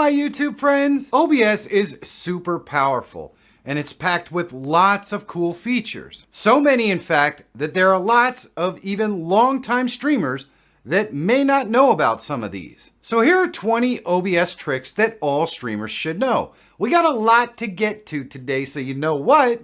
Hi YouTube friends! OBS is super powerful and it's packed with lots of cool features. So many in fact that there are lots of even longtime streamers that may not know about some of these. So here are 20 OBS tricks that all streamers should know. We got a lot to get to today, so you know what?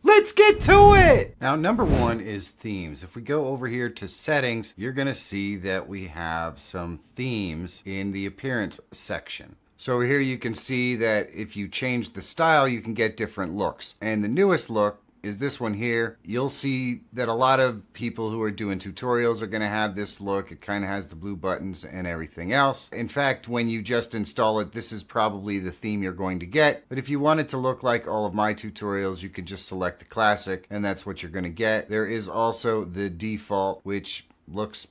Let's get to it! Now, number one is themes. If we go over here to settings, you're gonna see that we have some themes in the appearance section. So over here you can see that if you change the style, you can get different looks. And the newest look is this one here. You'll see that a lot of people who are doing tutorials are gonna have this look. It kind of has the blue buttons and everything else. In fact, when you just install it, this is probably the theme you're going to get. But if you want it to look like all of my tutorials, you could just select the classic and that's what you're gonna get. There is also the default, which looks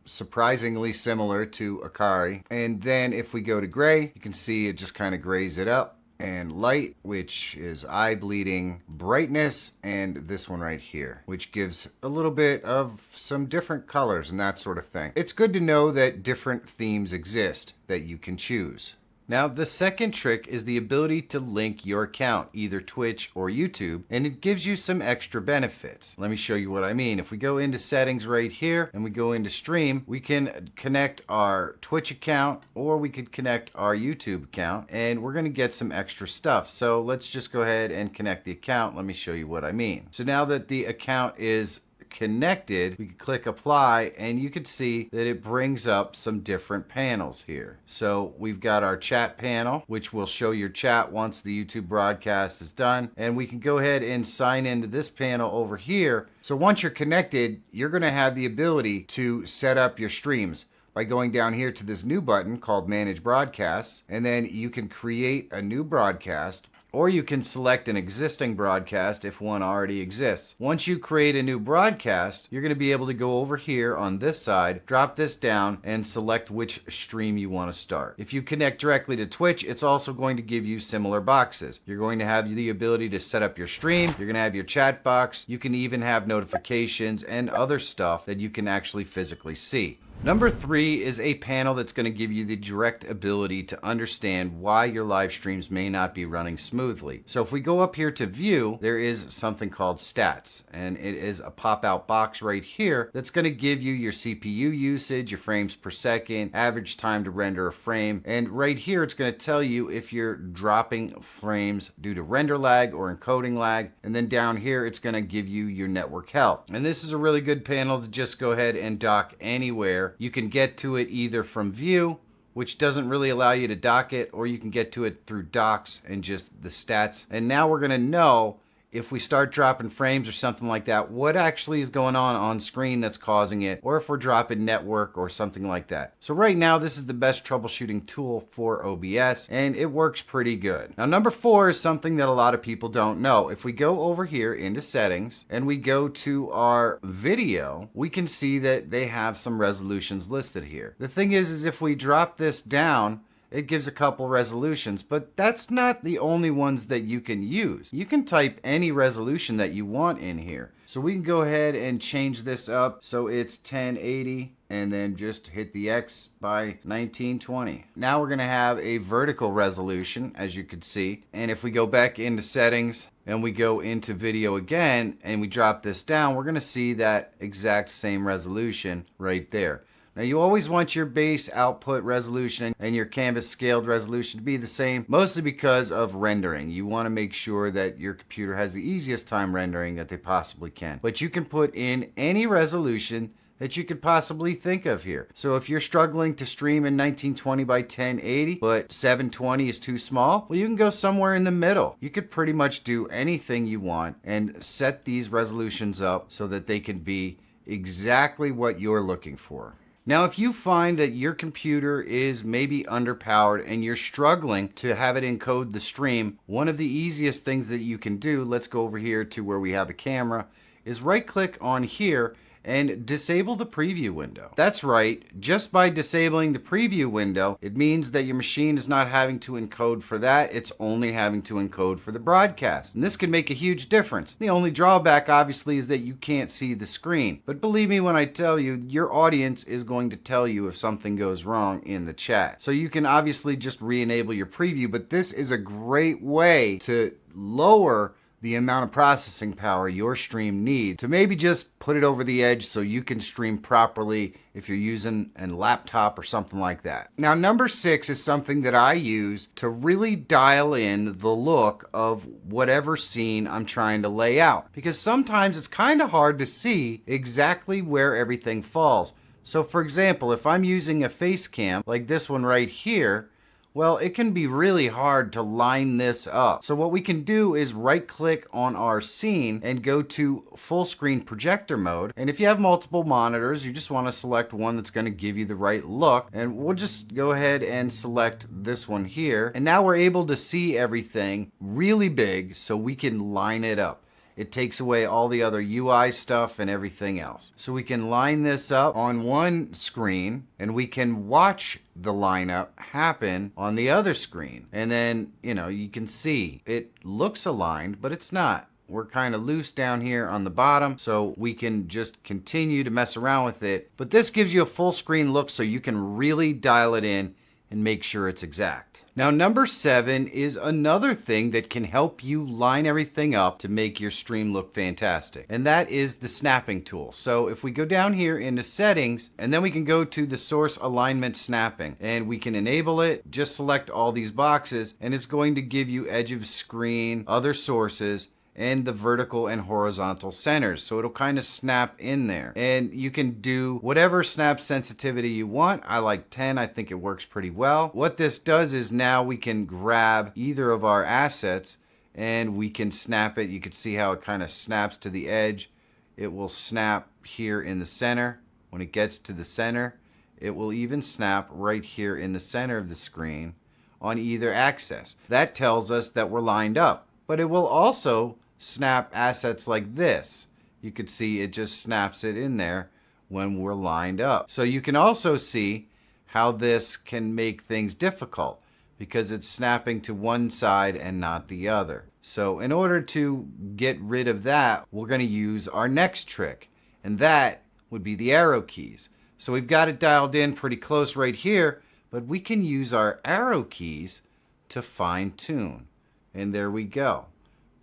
surprisingly similar to Akari. And then if we go to gray, you can see it just kind of grays it up. And light, which is eye bleeding, brightness, and this one right here, which gives a little bit of some different colors and that sort of thing. It's good to know that different themes exist that you can choose. Now, the second trick is the ability to link your account, either Twitch or YouTube, and it gives you some extra benefits. Let me show you what I mean. If we go into settings right here and we go into stream, we can connect our Twitch account or we could connect our YouTube account, and we're gonna get some extra stuff. So let's just go ahead and connect the account. Let me show you what I mean. So now that the account is connected, we can click apply and you can see that it brings up some different panels here. So we've got our chat panel, which will show your chat once the YouTube broadcast is done. And we can go ahead and sign into this panel over here. So once you're connected, you're going to have the ability to set up your streams by going down here to this new button called Manage Broadcasts, and then you can create a new broadcast, or you can select an existing broadcast if one already exists. Once you create a new broadcast, you're going to be able to go over here on this side, drop this down, and select which stream you want to start. If you connect directly to Twitch, it's also going to give you similar boxes. You're going to have the ability to set up your stream, you're going to have your chat box, you can even have notifications and other stuff that you can actually physically see. Number 3 is a panel that's going to give you the direct ability to understand why your live streams may not be running smoothly. So if we go up here to view, there is something called stats, and it is a pop-out box right here that's going to give you your CPU usage, your frames per second, average time to render a frame, and right here it's going to tell you if you're dropping frames due to render lag or encoding lag, and then down here it's going to give you your network health. And this is a really good panel to just go ahead and dock anywhere. You can get to it either from view, which doesn't really allow you to dock it, or you can get to it through docs and just the stats. And now we're going to know if we start dropping frames or something like that, what actually is going on screen that's causing it, or if we're dropping network or something like that. So right now, this is the best troubleshooting tool for OBS, and it works pretty good. Now, number 4 is something that a lot of people don't know. If we go over here into settings and we go to our video, we can see that they have some resolutions listed here. The thing is if we drop this down, it gives a couple resolutions, but that's not the only ones that you can use. You can type any resolution that you want in here. So we can go ahead and change this up so it's 1080 and then just hit the X by 1920. Now we're gonna have a vertical resolution, as you can see. And if we go back into settings and we go into video again and we drop this down, we're gonna see that exact same resolution right there. Now you always want your base output resolution and your canvas scaled resolution to be the same, mostly because of rendering. You want to make sure that your computer has the easiest time rendering that they possibly can. But you can put in any resolution that you could possibly think of here. So if you're struggling to stream in 1920 by 1080, but 720 is too small, well, you can go somewhere in the middle. You could pretty much do anything you want and set these resolutions up so that they can be exactly what you're looking for. Now, if you find that your computer is maybe underpowered and you're struggling to have it encode the stream, one of the easiest things that you can do, let's go over here to where we have a camera, is right click on here and disable the preview window. That's right, just by disabling the preview window, it means that your machine is not having to encode for that, it's only having to encode for the broadcast. And this can make a huge difference. The only drawback obviously is that you can't see the screen. But believe me when I tell you, your audience is going to tell you if something goes wrong in the chat. So you can obviously just re-enable your preview, but this is a great way to lower the amount of processing power your stream needs to maybe just put it over the edge so you can stream properly if you're using a laptop or something like that. Now, number 6 is something that I use to really dial in the look of whatever scene I'm trying to lay out, because sometimes it's kind of hard to see exactly where everything falls. So for example, if I'm using a face cam like this one right here, well, it can be really hard to line this up. So what we can do is right click on our scene and go to full screen projector mode. And if you have multiple monitors, you just want to select one that's going to give you the right look. And we'll just go ahead and select this one here. And now we're able to see everything really big so we can line it up. It takes away all the other UI stuff and everything else. So we can line this up on one screen and we can watch the lineup happen on the other screen. And then, you can see it looks aligned, but it's not. We're kind of loose down here on the bottom, so we can just continue to mess around with it. But this gives you a full screen look so you can really dial it in and make sure it's exact. Now, number 7 is another thing that can help you line everything up to make your stream look fantastic, and that is the snapping tool. So if we go down here into settings, and then we can go to the source alignment snapping, and we can enable it, just select all these boxes, and it's going to give you edge of screen, other sources, and the vertical and horizontal centers. So it'll kind of snap in there. And you can do whatever snap sensitivity you want. I like 10. I think it works pretty well. What this does is now we can grab either of our assets and we can snap it. You can see how it kind of snaps to the edge. It will snap here in the center. When it gets to the center, it will even snap right here in the center of the screen on either axis. That tells us that we're lined up. But it will also snap assets like this. You could see it just snaps it in there when we're lined up. So you can also see how this can make things difficult because it's snapping to one side and not the other. So in order to get rid of that, we're going to use our next trick, and that would be the arrow keys. So we've got it dialed in pretty close right here, but we can use our arrow keys to fine tune. And there we go.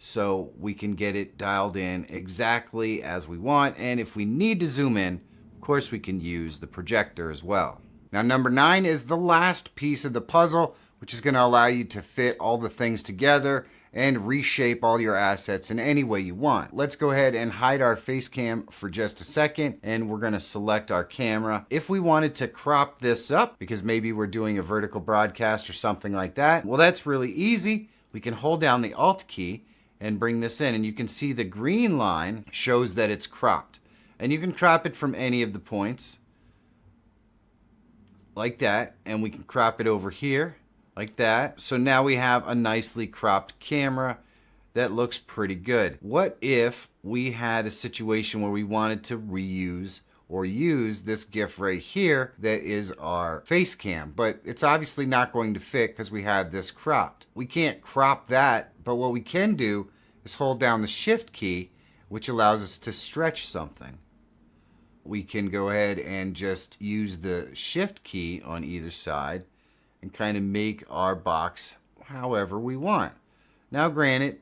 So we can get it dialed in exactly as we want. And if we need to zoom in, of course we can use the projector as well. Now, number 9 is the last piece of the puzzle, which is going to allow you to fit all the things together and reshape all your assets in any way you want. Let's go ahead and hide our face cam for just a second, and we're going to select our camera. If we wanted to crop this up, because maybe we're doing a vertical broadcast or something like that, well, that's really easy. We can hold down the Alt key and bring this in, and you can see the green line shows that it's cropped. And you can crop it from any of the points like that, and we can crop it over here like that. So now we have a nicely cropped camera that looks pretty good. What if we had a situation where we wanted to reuse or use this GIF right here that is our face cam, but it's obviously not going to fit because we had this cropped. We can't crop that, but what we can do is hold down the Shift key, which allows us to stretch something. We can go ahead and just use the Shift key on either side and kind of make our box however we want. Now granted,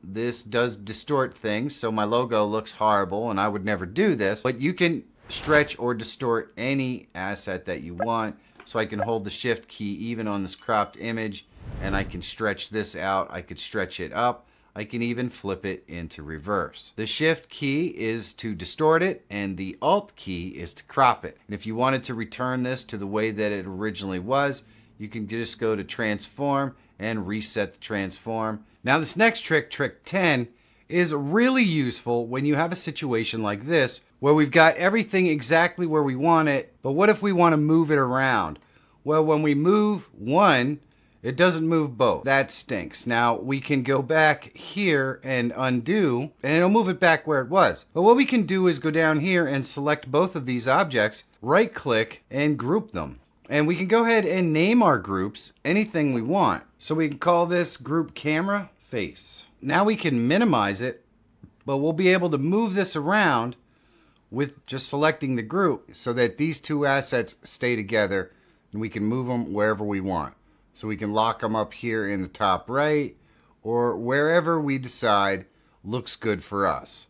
this does distort things, so my logo looks horrible and I would never do this, but you can stretch or distort any asset that you want. So I can hold the Shift key even on this cropped image, and I can stretch this out. I could stretch it up. I can even flip it into reverse. The Shift key is to distort it, and the Alt key is to crop it. And if you wanted to return this to the way that it originally was, you can just go to Transform and reset the transform. Now this next trick, trick 10, is really useful when you have a situation like this where we've got everything exactly where we want it, but what if we want to move it around? Well, when we move one, It doesn't move both. That stinks. Now we can go back here and undo, and it'll move it back where it was. But what we can do is go down here and select both of these objects, right click and group them. And we can go ahead and name our groups anything we want. So we can call this group camera face. Now we can minimize it, but we'll be able to move this around with just selecting the group so that these two assets stay together and we can move them wherever we want. So we can lock them up here in the top right or wherever we decide looks good for us.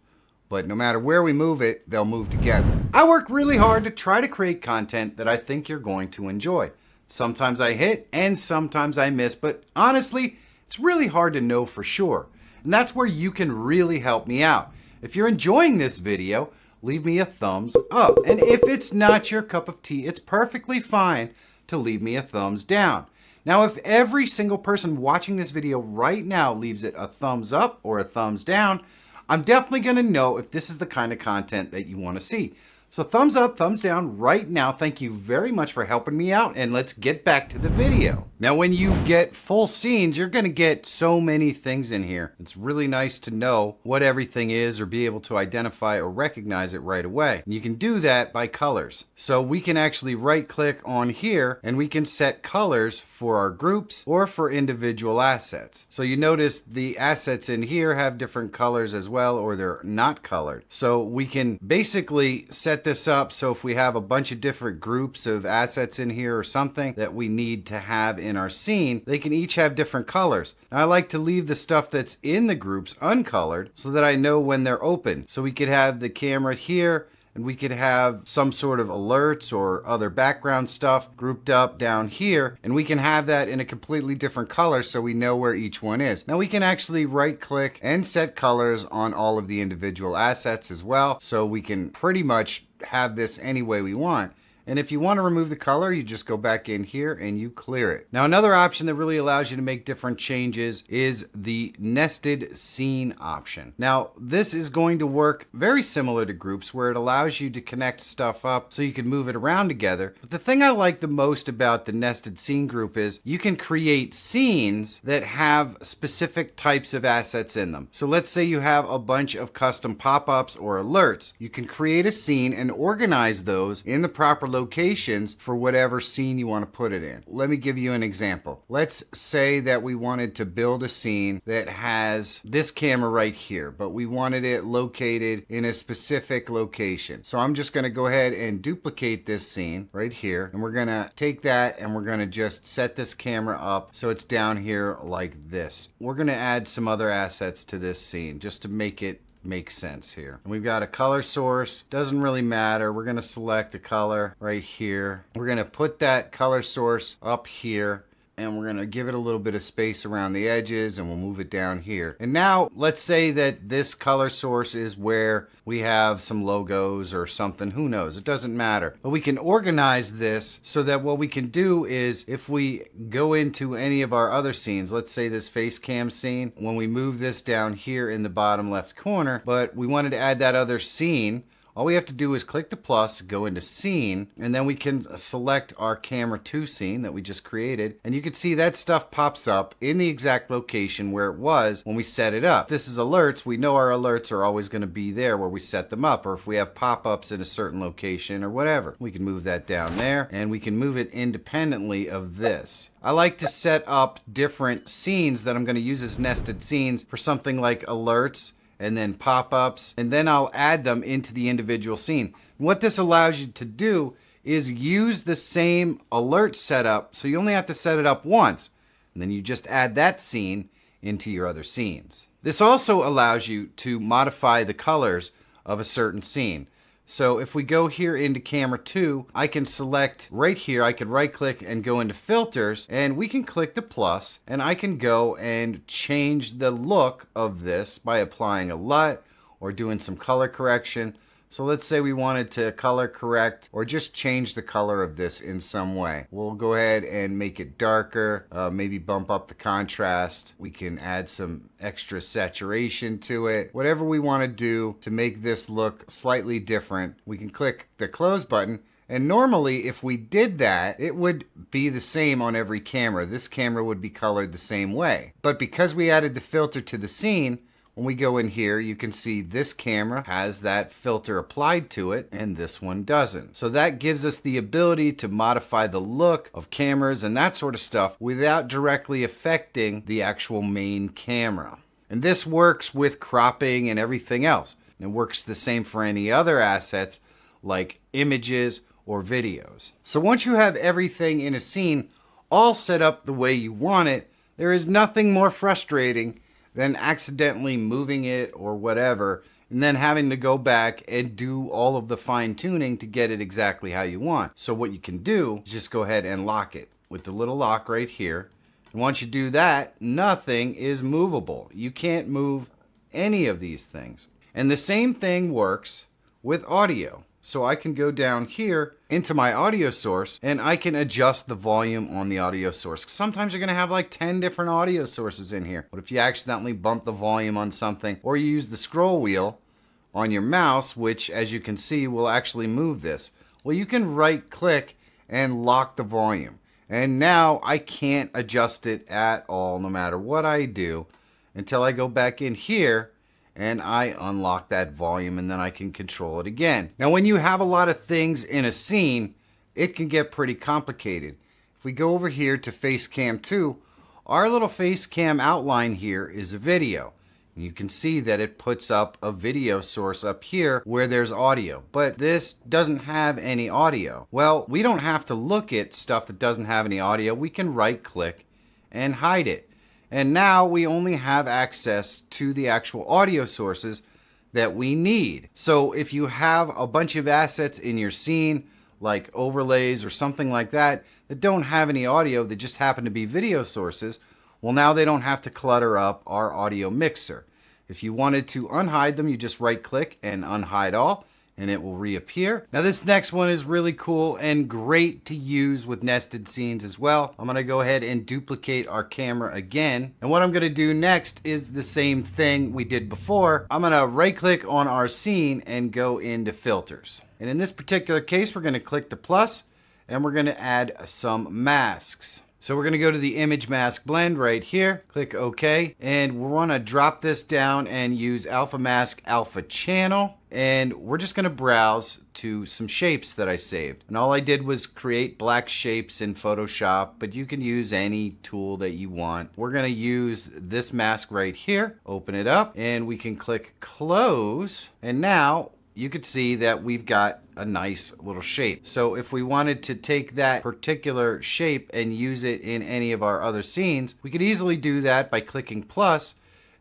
But no matter where we move it, they'll move together. I work really hard to try to create content that I think you're going to enjoy. Sometimes I hit and sometimes I miss, but honestly, it's really hard to know for sure. And that's where you can really help me out. If you're enjoying this video, leave me a thumbs up. And if it's not your cup of tea, it's perfectly fine to leave me a thumbs down. Now, if every single person watching this video right now leaves it a thumbs up or a thumbs down, I'm definitely going to know if this is the kind of content that you want to see. So thumbs up, thumbs down right now. Thank you very much for helping me out, and let's get back to the video. Now, when you get full scenes, you're going to get so many things in here. It's really nice to know what everything is or be able to identify or recognize it right away. And you can do that by colors. So we can actually right click on here and we can set colors for our groups or for individual assets. So you notice the assets in here have different colors as well, or they're not colored. So we can basically set this up so if we have a bunch of different groups of assets in here or something that we need to have in our scene, they can each have different colors. Now, I like to leave the stuff that's in the groups uncolored so that I know when they're open. So we could have the camera here and we could have some sort of alerts or other background stuff grouped up down here, and we can have that in a completely different color so we know where each one is. Now we can actually right click and set colors on all of the individual assets as well, so we can pretty much have this any way we want. And if you want to remove the color, you just go back in here and you clear it. Now, another option that really allows you to make different changes is the nested scene option. Now, this is going to work very similar to groups where it allows you to connect stuff up so you can move it around together. But the thing I like the most about the nested scene group is you can create scenes that have specific types of assets in them. So let's say you have a bunch of custom pop-ups or alerts. You can create a scene and organize those in the proper locations for whatever scene you want to put it in. Let me give you an example. Let's say that we wanted to build a scene that has this camera right here, but we wanted it located in a specific location. So I'm just going to go ahead and duplicate this scene right here, and we're going to take that and we're going to just set this camera up so it's down here like this. We're going to add some other assets to this scene just to make it make sense here. And we've got a color source. Doesn't really matter. We're going to select a color right here. We're going to put that color source up here, and we're going to give it a little bit of space around the edges, and we'll move it down here. And now let's say that this color source is where we have some logos or something. Who knows? It doesn't matter. But we can organize this so that what we can do is if we go into any of our other scenes, let's say this face cam scene, when we move this down here in the bottom left corner, but we wanted to add that other scene, all we have to do is click the plus, go into scene, and then we can select our camera 2 scene that we just created. And you can see that stuff pops up in the exact location where it was when we set it up. If this is alerts, we know our alerts are always going to be there where we set them up, or if we have pop-ups in a certain location or whatever. We can move that down there, and we can move it independently of this. I like to set up different scenes that I'm going to use as nested scenes for something like alerts and then pop-ups, and then I'll add them into the individual scene. What this allows you to do is use the same alert setup, so you only have to set it up once, and then you just add that scene into your other scenes. This also allows you to modify the colors of a certain scene. So if we go here into camera 2, I can select right here, I could right click and go into filters, and we can click the plus, and I can go and change the look of this by applying a LUT or doing some color correction. So let's say we wanted to color correct or just change the color of this in some way. We'll go ahead and make it darker, maybe bump up the contrast. We can add some extra saturation to it. Whatever we want to do to make this look slightly different, we can click the close button And normally, if we did that, it would be the same on every camera. This camera would be colored the same way. But because we added the filter to the scene, when we go in here, you can see this camera has that filter applied to it, and this one doesn't. So that gives us the ability to modify the look of cameras and that sort of stuff without directly affecting the actual main camera. And this works with cropping and everything else. It works the same for any other assets like images or videos. So once you have everything in a scene all set up the way you want it, there is nothing more frustrating than accidentally moving it or whatever, and then having to go back and do all of the fine tuning to get it exactly how you want. So what you can do is just go ahead and lock it with the little lock right here. And once you do that, nothing is movable. You can't move any of these things. And the same thing works with audio. So I can go down here into my audio source and I can adjust the volume on the audio source. Sometimes you're going to have like 10 different audio sources in here. What if you accidentally bump the volume on something, or you use the scroll wheel on your mouse, which as you can see will actually move this? Well, you can right click and lock the volume. And now I can't adjust it at all, no matter what I do, until I go back in here and I unlock that volume, and then I can control it again. Now, when you have a lot of things in a scene, it can get pretty complicated. If we go over here to Facecam 2, our little Facecam outline here is a video. And you can see that it puts up a video source up here where there's audio, but this doesn't have any audio. Well, we don't have to look at stuff that doesn't have any audio. We can right click and hide it. And now we only have access to the actual audio sources that we need. So if you have a bunch of assets in your scene, like overlays or something like that, that don't have any audio, that just happen to be video sources, well, now they don't have to clutter up our audio mixer. If you wanted to unhide them, you just right click and unhide all, and it will reappear. Now this next one is really cool and great to use with nested scenes as well. I'm gonna go ahead and duplicate our camera again. And what I'm gonna do next is the same thing we did before. I'm gonna right click on our scene and go into filters. And in this particular case, we're gonna click the plus and we're gonna add some masks. So we're going to go to the image mask blend right here, click OK, and we want to drop this down and use alpha mask alpha channel, and we're just going to browse to some shapes that I saved. And all I did was create black shapes in Photoshop, but you can use any tool that you want. We're going to use this mask right here, open it up, and we can click close, and now you could see that we've got a nice little shape. So if we wanted to take that particular shape and use it in any of our other scenes, we could easily do that by clicking plus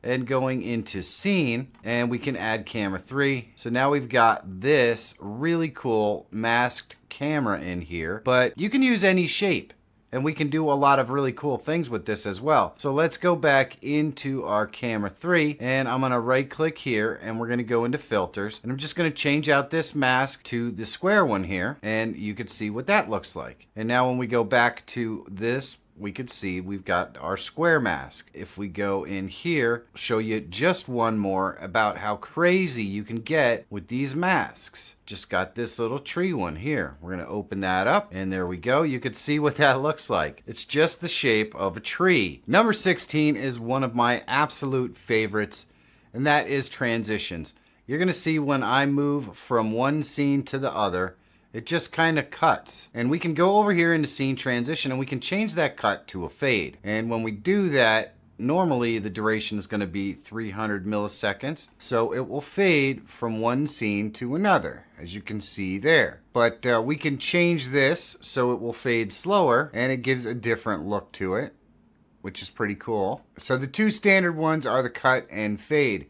and going into scene, and we can add camera 3. So now we've got this really cool masked camera in here, but you can use any shape. And we can do a lot of really cool things with this as well. So let's go back into our camera 3, and I'm gonna right click here and we're gonna go into filters, and I'm just gonna change out this mask to the square one here, and you can see what that looks like. And now when we go back to this, we could see we've got our square mask. If we go in here, I'll show you just one more about how crazy you can get with these masks. Just got this little tree one here. We're gonna open that up, and there we go. You could see what that looks like. It's just the shape of a tree. Number 16 is one of my absolute favorites, and that is transitions. You're gonna see when I move from one scene to the other, it just kind of cuts. And we can go over here into scene transition and we can change that cut to a fade. And when we do that, normally the duration is going to be 300 milliseconds. So it will fade from one scene to another, as you can see there. But we can change this so it will fade slower, and it gives a different look to it, which is pretty cool. So the two standard ones are the cut and fade.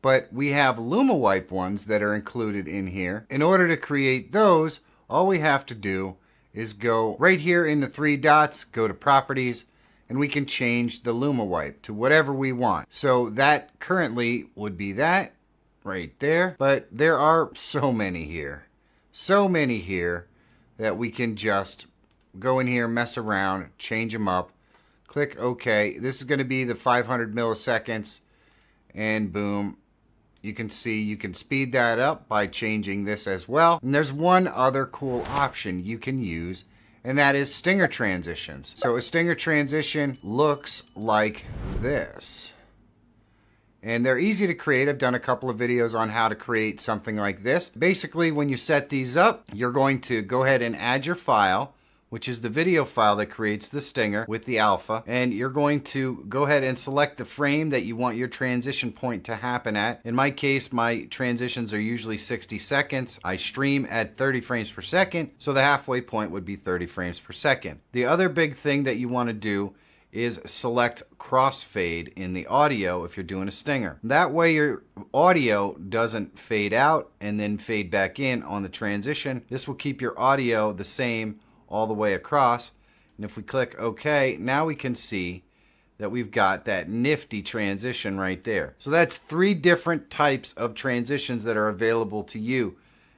But we have LumaWipe ones that are included in here. In order to create those, all we have to do is go right here in the three dots, go to properties, and we can change the LumaWipe to whatever we want. So that currently would be that right there. But there are so many here that we can just go in here, mess around, change them up, click OK. This is going to be the 500 milliseconds, and boom. you can see you can speed that up by changing this as well. And there's one other cool option you can use, and that is stinger transitions. So a stinger transition looks like this. And they're easy to create. I've done a couple of videos on how to create something like this. Basically, when you set these up, you're going to go ahead and add your file, which is the video file that creates the stinger with the alpha. And you're going to go ahead and select the frame that you want your transition point to happen at. In my case, my transitions are usually 60 seconds. I stream at 30 frames per second, so the halfway point would be 30 frames per second. The other big thing that you want to do is select crossfade in the audio if you're doing a stinger. That way your audio doesn't fade out and then fade back in on the transition. This will keep your audio the same all the way across. And if we click OK, now we can see that we've got that nifty transition right there. So that's 3 different types of transitions that are available to you.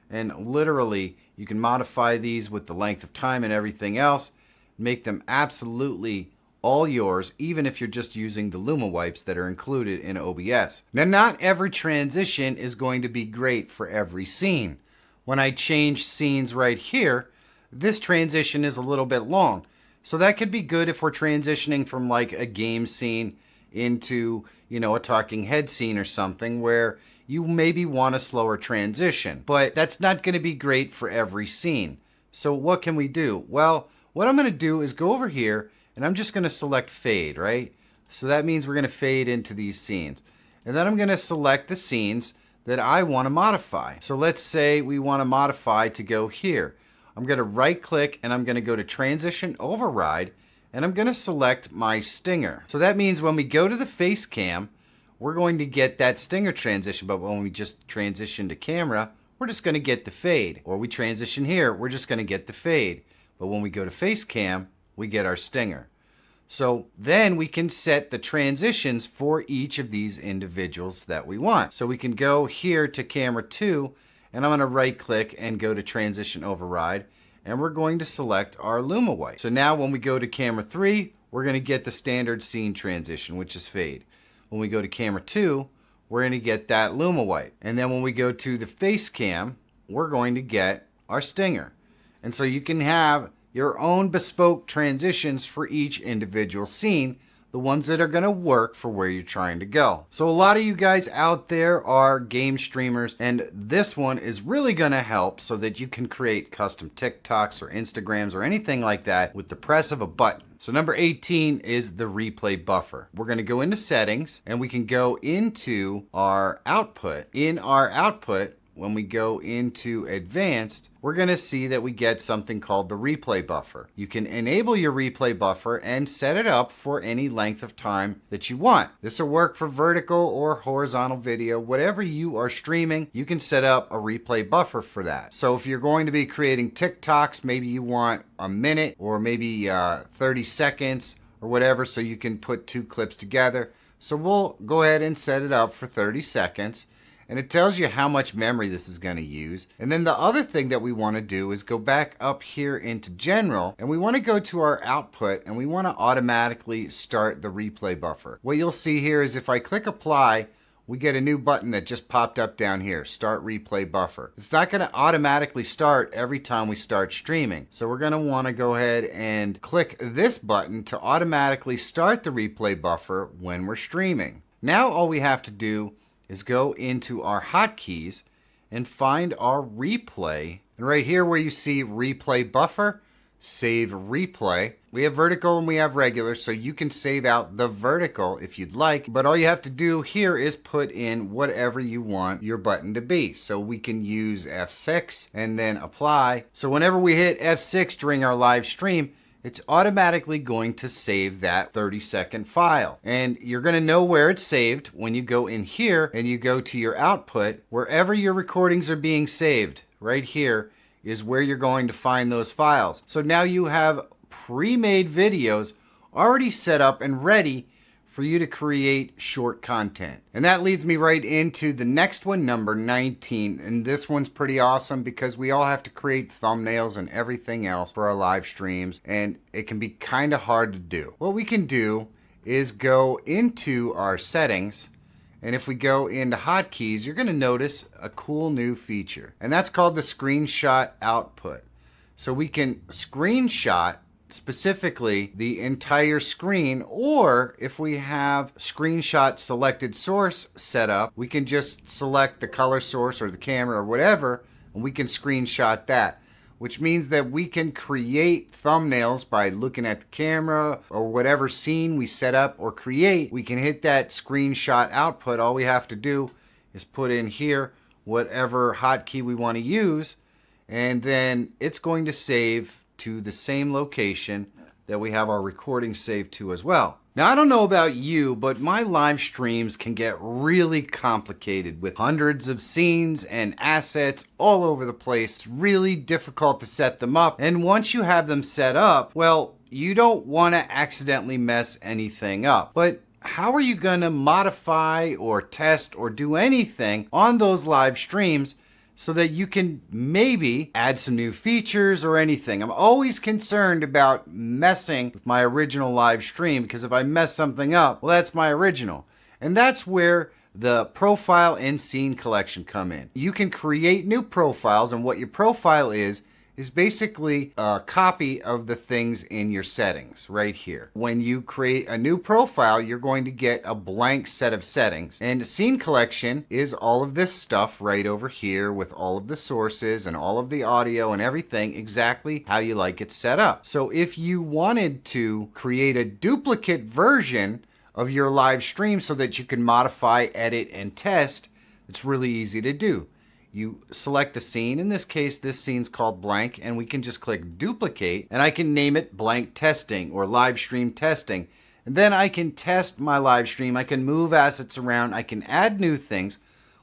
And literally, you can modify these with the length of time and everything else, make them absolutely all yours, even if you're just using the Luma wipes that are included in OBS. Now, not every transition is going to be great for every scene. When I change scenes right here, this transition is a little bit long. So that could be good if we're transitioning from like a game scene into, you know, a talking head scene or something where you maybe want a slower transition. But that's not going to be great for every scene. So what can we do? Well, what I'm going to do is go over here and I'm just going to select fade, right? So that means we're going to fade into these scenes. And then I'm going to select the scenes that I want to modify. So let's say we want to modify to go here. I'm going to right click and I'm going to go to transition override and I'm going to select my stinger. So that means when we go to the face cam, we're going to get that stinger transition, but when we just transition to camera, we're just going to get the fade. Or we transition here, we're just going to get the fade. But when we go to face cam, we get our stinger. So then we can set the transitions for each of these individuals that we want. So we can go here to camera 2 and I'm going to right click and go to transition override and we're going to select our Luma wipe. So now when we go to camera 3, we're going to get the standard scene transition, which is fade. When we go to camera 2, we're going to get that Luma wipe. And then when we go to the face cam, we're going to get our stinger. And so you can have your own bespoke transitions for each individual scene, the ones that are going to work for where you're trying to go. So a lot of you guys out there are game streamers, and this one is really going to help so that you can create custom TikToks or Instagrams or anything like that with the press of a button. So number 18 is the replay buffer. We're going to go into settings and we can go into our output. In our output, when we go into advanced, we're going to see that we get something called the replay buffer. You can enable your replay buffer and set it up for any length of time that you want. This will work for vertical or horizontal video. Whatever you are streaming, you can set up a replay buffer for that. So if you're going to be creating TikToks, maybe you want a minute or maybe 30 seconds or whatever, so you can put 2 clips together. So we'll go ahead and set it up for 30 seconds. And it tells you how much memory this is going to use. And then the other thing that we want to do is go back up here into general and we want to go to our output and we want to automatically start the replay buffer. What you'll see here is if I click apply, we get a new button that just popped up down here, start replay buffer. It's not going to automatically start every time we start streaming. So we're going to want to go ahead and click this button to automatically start the replay buffer when we're streaming. Now all we have to do is go into our hotkeys and find our replay. And right here where you see replay buffer, save replay. We have vertical and we have regular, so you can save out the vertical if you'd like. But all you have to do here is put in whatever you want your button to be. So we can use F6 and then apply. So whenever we hit F6 during our live stream, it's automatically going to save that 30-second file. And you're going to know where it's saved when you go in here and you go to your output. Wherever your recordings are being saved, right here is where you're going to find those files. So now you have pre-made videos already set up and ready for you to create short content. And that leads me right into the next one, number 19. And this one's pretty awesome because we all have to create thumbnails and everything else for our live streams. And it can be kind of hard to do. What we can do is go into our settings And if we go into hotkeys, you're going to notice a cool new feature. And that's called the screenshot output. So we can screenshot specifically the entire screen, or if we have screenshot selected source set up, we can just select the color source or the camera or whatever, and we can screenshot that, which means that we can create thumbnails by looking at the camera or whatever scene we set up or create. We can hit that screenshot output. All we have to do is put in here whatever hotkey we want to use, and then it's going to save to the same location that we have our recording saved to as well. Now, I don't know about you, but my live streams can get really complicated with hundreds of scenes and assets all over the place. It's really difficult to set them up. And once you have them set up, well, you don't want to accidentally mess anything up. But how are you going to modify or test or do anything on those live streams so that you can maybe add some new features or anything? I'm always concerned about messing with my original live stream, because if I mess something up, well, that's my original. And that's where the profile and scene collection come in. You can create new profiles, and what your profile is basically a copy of the things in your settings right here. When you create a new profile, you're going to get a blank set of settings. And scene collection is all of this stuff right over here with all of the sources and all of the audio and everything exactly how you like it set up. So if you wanted to create a duplicate version of your live stream so that you can modify, edit, and test, it's really easy to do. You select the scene. In this case, this scene's called blank, and we can just click duplicate, and I can name it blank testing or live stream testing. And then I can test my live stream. I can move assets around. I can add new things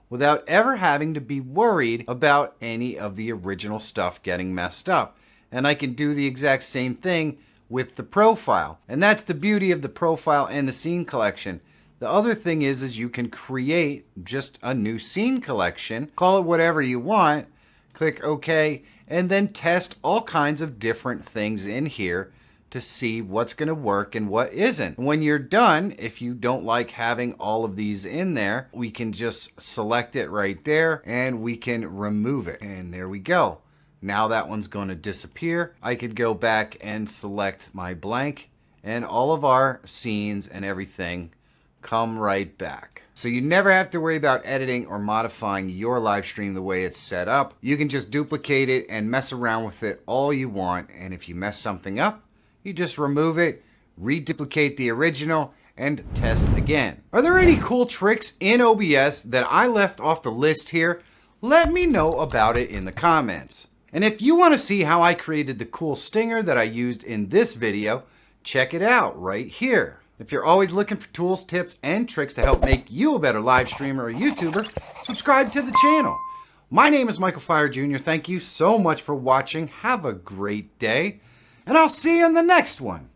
without ever having to be worried about any of the original stuff getting messed up. And I can do the exact same thing with the profile. And that's the beauty of the profile and the scene collection. The other thing is you can create just a new scene collection, call it whatever you want, click OK, and then test all kinds of different things in here to see what's going to work and what isn't. When you're done, if you don't like having all of these in there, we can just select it right there and we can remove it. And there we go. Now that one's going to disappear. I could go back and select my blank, and all of our scenes and everything come right back. So you never have to worry about editing or modifying your live stream the way it's set up. You can just duplicate it and mess around with it all you want. And if you mess something up, you just remove it, reduplicate the original, and test again. Are there any cool tricks in OBS that I left off the list here? Let me know about it in the comments. And if you want to see how I created the cool stinger that I used in this video, check it out right here. If you're always looking for tools, tips, and tricks to help make you a better live streamer or YouTuber, subscribe to the channel. My name is Michael Feyrer Jr. Thank you so much for watching. Have a great day, and I'll see you in the next one.